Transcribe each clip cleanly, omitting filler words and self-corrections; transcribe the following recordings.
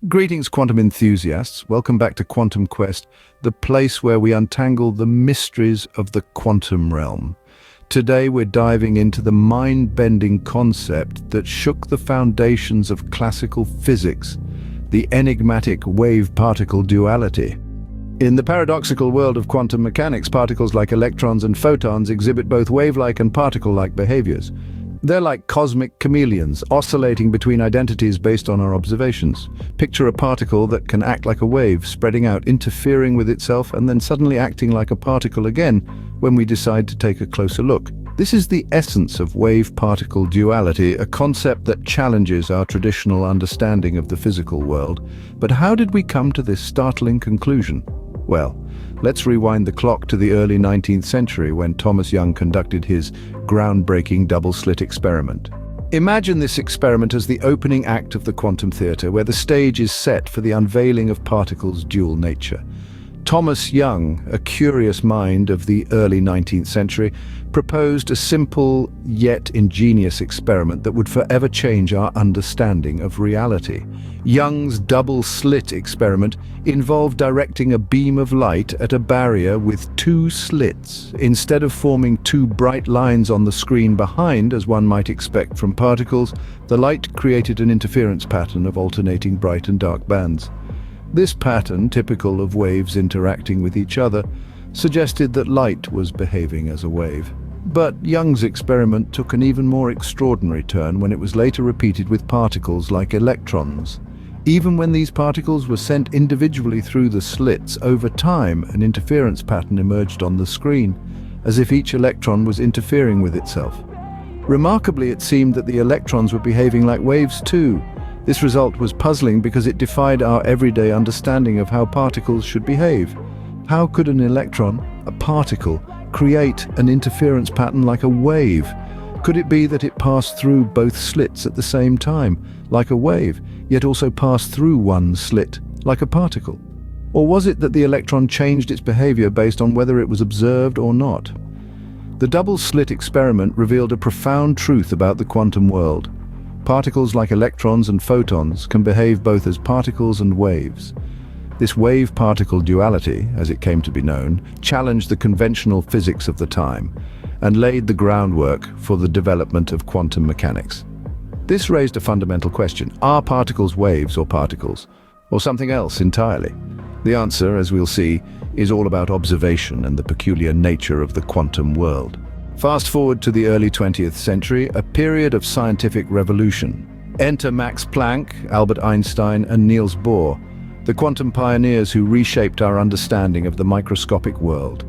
Greetings, quantum enthusiasts. Welcome back to Quantum Quest, the place where we untangle the mysteries of the quantum realm. Today we're diving into the mind-bending concept that shook the foundations of classical physics, the enigmatic wave-particle duality. In the paradoxical world of quantum mechanics, particles like electrons and photons exhibit both wave-like and particle-like behaviors. They're like cosmic chameleons, oscillating between identities based on our observations. Picture a particle that can act like a wave, spreading out, interfering with itself, and then suddenly acting like a particle again when we decide to take a closer look. This is the essence of wave-particle duality, a concept that challenges our traditional understanding of the physical world. But how did we come to this startling conclusion? Well, let's rewind the clock to the early 19th century when Thomas Young conducted his groundbreaking double-slit experiment. Imagine this experiment as the opening act of the quantum theater, where the stage is set for the unveiling of particles' dual nature. Thomas Young, a curious mind of the early 19th century, proposed a simple yet ingenious experiment that would forever change our understanding of reality. Young's double-slit experiment involved directing a beam of light at a barrier with two slits. Instead of forming two bright lines on the screen behind, as one might expect from particles, the light created an interference pattern of alternating bright and dark bands. This pattern, typical of waves interacting with each other, suggested that light was behaving as a wave. But Young's experiment took an even more extraordinary turn when it was later repeated with particles like electrons. Even when these particles were sent individually through the slits, over time an interference pattern emerged on the screen, as if each electron was interfering with itself. Remarkably, it seemed that the electrons were behaving like waves too. This result was puzzling because it defied our everyday understanding of how particles should behave. How could an electron, a particle, create an interference pattern like a wave? Could it be that it passed through both slits at the same time, like a wave, yet also passed through one slit, like a particle? Or was it that the electron changed its behavior based on whether it was observed or not? The double-slit experiment revealed a profound truth about the quantum world. Particles like electrons and photons can behave both as particles and waves. This wave-particle duality, as it came to be known, challenged the conventional physics of the time and laid the groundwork for the development of quantum mechanics. This raised a fundamental question: are particles waves or particles, or something else entirely? The answer, as we'll see, is all about observation and the peculiar nature of the quantum world. Fast forward to the early 20th century, a period of scientific revolution. Enter Max Planck, Albert Einstein, and Niels Bohr, the quantum pioneers who reshaped our understanding of the microscopic world.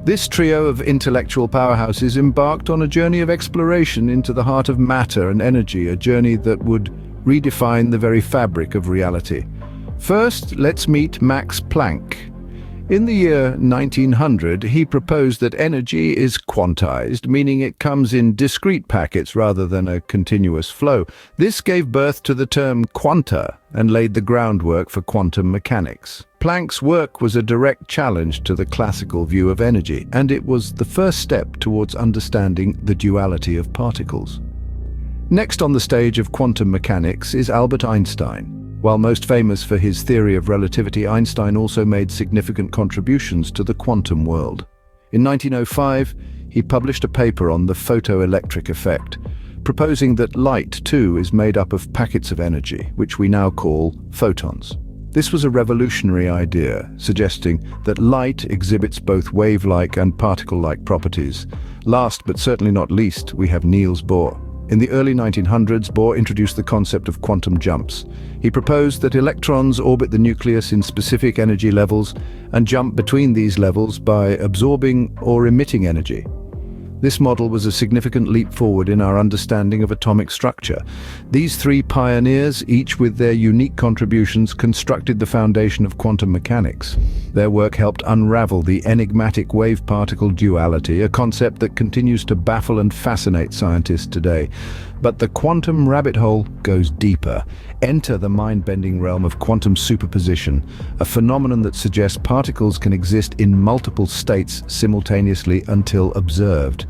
This trio of intellectual powerhouses embarked on a journey of exploration into the heart of matter and energy, a journey that would redefine the very fabric of reality. First, let's meet Max Planck. In the year 1900, he proposed that energy is quantized, meaning it comes in discrete packets rather than a continuous flow. This gave birth to the term quanta and laid the groundwork for quantum mechanics. Planck's work was a direct challenge to the classical view of energy, and it was the first step towards understanding the duality of particles. Next on the stage of quantum mechanics is Albert Einstein. While most famous for his theory of relativity, Einstein also made significant contributions to the quantum world. In 1905, he published a paper on the photoelectric effect, proposing that light, too, is made up of packets of energy, which we now call photons. This was a revolutionary idea, suggesting that light exhibits both wave-like and particle-like properties. Last, but certainly not least, we have Niels Bohr. In the early 1900s, Bohr introduced the concept of quantum jumps. He proposed that electrons orbit the nucleus in specific energy levels and jump between these levels by absorbing or emitting energy. This model was a significant leap forward in our understanding of atomic structure. These three pioneers, each with their unique contributions, constructed the foundation of quantum mechanics. Their work helped unravel the enigmatic wave-particle duality, a concept that continues to baffle and fascinate scientists today. But the quantum rabbit hole goes deeper. Enter the mind-bending realm of quantum superposition, a phenomenon that suggests particles can exist in multiple states simultaneously until observed.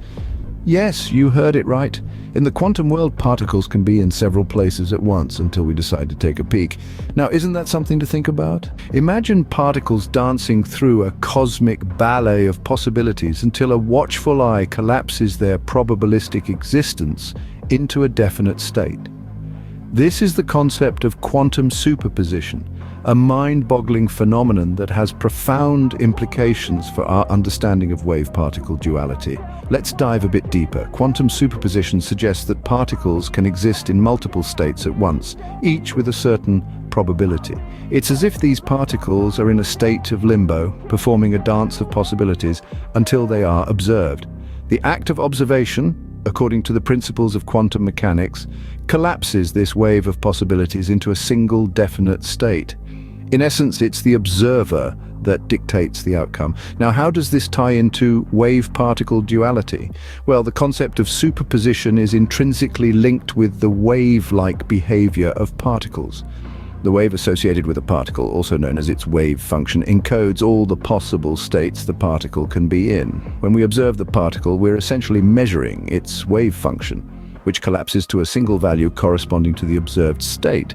Yes, you heard it right. In the quantum world, particles can be in several places at once until we decide to take a peek. Now, isn't that something to think about? Imagine particles dancing through a cosmic ballet of possibilities until a watchful eye collapses their probabilistic existence into a definite state. This is the concept of quantum superposition, a mind-boggling phenomenon that has profound implications for our understanding of wave-particle duality. Let's dive a bit deeper. Quantum superposition suggests that particles can exist in multiple states at once, each with a certain probability. It's as if these particles are in a state of limbo, performing a dance of possibilities until they are observed. The act of observation, according to the principles of quantum mechanics, collapses this wave of possibilities into a single definite state. In essence, it's the observer that dictates the outcome. Now, how does this tie into wave-particle duality? Well, the concept of superposition is intrinsically linked with the wave-like behavior of particles. The wave associated with a particle, also known as its wave function, encodes all the possible states the particle can be in. When we observe the particle, we're essentially measuring its wave function, which collapses to a single value corresponding to the observed state.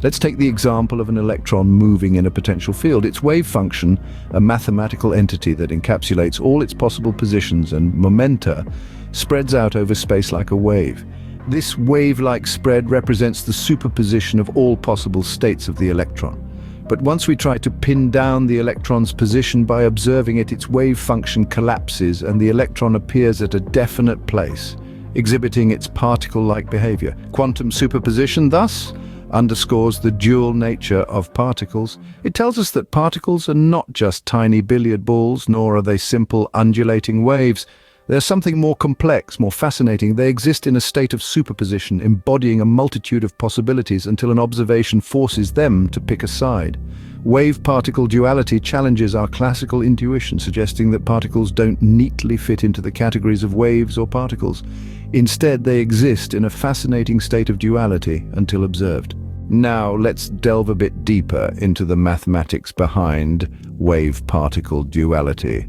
Let's take the example of an electron moving in a potential field. Its wave function, a mathematical entity that encapsulates all its possible positions and momenta, spreads out over space like a wave. This wave-like spread represents the superposition of all possible states of the electron. But once we try to pin down the electron's position by observing it, its wave function collapses and the electron appears at a definite place, exhibiting its particle-like behavior. Quantum superposition, thus, underscores the dual nature of particles. It tells us that particles are not just tiny billiard balls, nor are they simple undulating waves. They're something more complex, more fascinating. They exist in a state of superposition, embodying a multitude of possibilities until an observation forces them to pick a side. Wave-particle duality challenges our classical intuition, suggesting that particles don't neatly fit into the categories of waves or particles. Instead, they exist in a fascinating state of duality until observed. Now, let's delve a bit deeper into the mathematics behind wave-particle duality.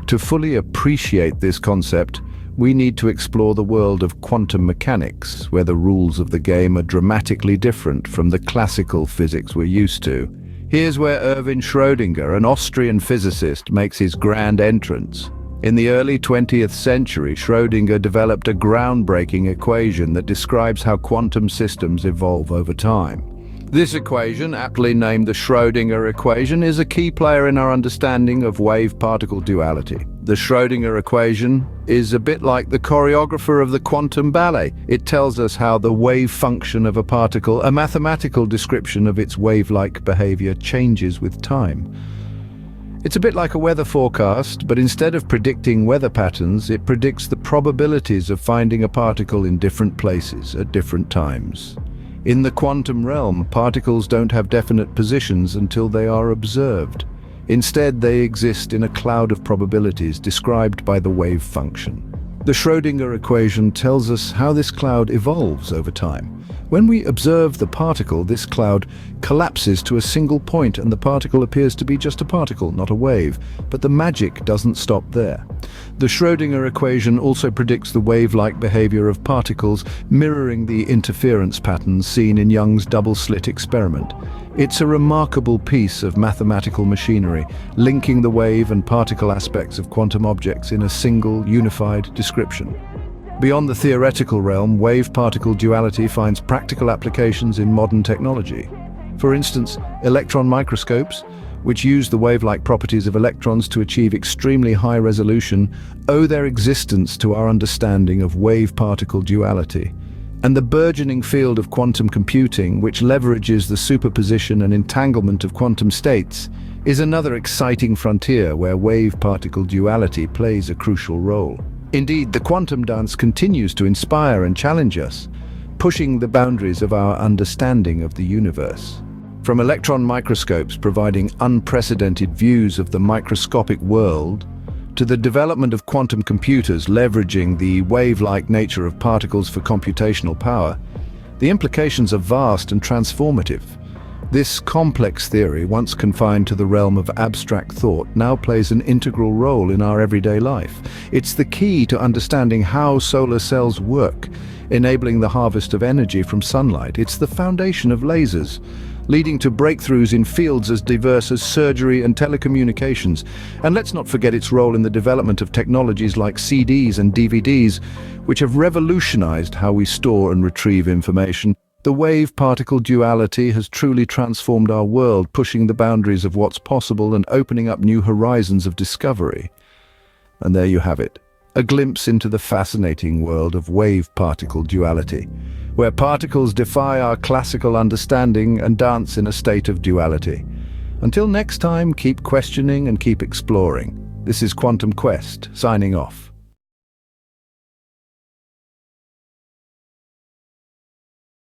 To fully appreciate this concept, we need to explore the world of quantum mechanics, where the rules of the game are dramatically different from the classical physics we're used to. Here's where Erwin Schrödinger, an Austrian physicist, makes his grand entrance. In the early 20th century, Schrödinger developed a groundbreaking equation that describes how quantum systems evolve over time. This equation, aptly named the Schrödinger equation, is a key player in our understanding of wave-particle duality. The Schrödinger equation is a bit like the choreographer of the quantum ballet. It tells us how the wave function of a particle, a mathematical description of its wave-like behavior, changes with time. It's a bit like a weather forecast, but instead of predicting weather patterns, it predicts the probabilities of finding a particle in different places at different times. In the quantum realm, particles don't have definite positions until they are observed. Instead, they exist in a cloud of probabilities described by the wave function. The Schrödinger equation tells us how this cloud evolves over time. When we observe the particle, this cloud collapses to a single point and the particle appears to be just a particle, not a wave. But the magic doesn't stop there. The Schrödinger equation also predicts the wave-like behavior of particles, mirroring the interference patterns seen in Young's double-slit experiment. It's a remarkable piece of mathematical machinery, linking the wave and particle aspects of quantum objects in a single, unified description. Beyond the theoretical realm, wave-particle duality finds practical applications in modern technology. For instance, electron microscopes, which use the wave-like properties of electrons to achieve extremely high resolution, owe their existence to our understanding of wave-particle duality. And the burgeoning field of quantum computing, which leverages the superposition and entanglement of quantum states, is another exciting frontier where wave-particle duality plays a crucial role. Indeed, the quantum dance continues to inspire and challenge us, pushing the boundaries of our understanding of the universe. From electron microscopes providing unprecedented views of the microscopic world, to the development of quantum computers leveraging the wave-like nature of particles for computational power, the implications are vast and transformative. This complex theory, once confined to the realm of abstract thought, now plays an integral role in our everyday life. It's the key to understanding how solar cells work, enabling the harvest of energy from sunlight. It's the foundation of lasers, leading to breakthroughs in fields as diverse as surgery and telecommunications. And let's not forget its role in the development of technologies like CDs and DVDs, which have revolutionized how we store and retrieve information. The wave-particle duality has truly transformed our world, pushing the boundaries of what's possible and opening up new horizons of discovery. And there you have it, a glimpse into the fascinating world of wave-particle duality, where particles defy our classical understanding and dance in a state of duality. Until next time, keep questioning and keep exploring. This is Quantum Quest, signing off.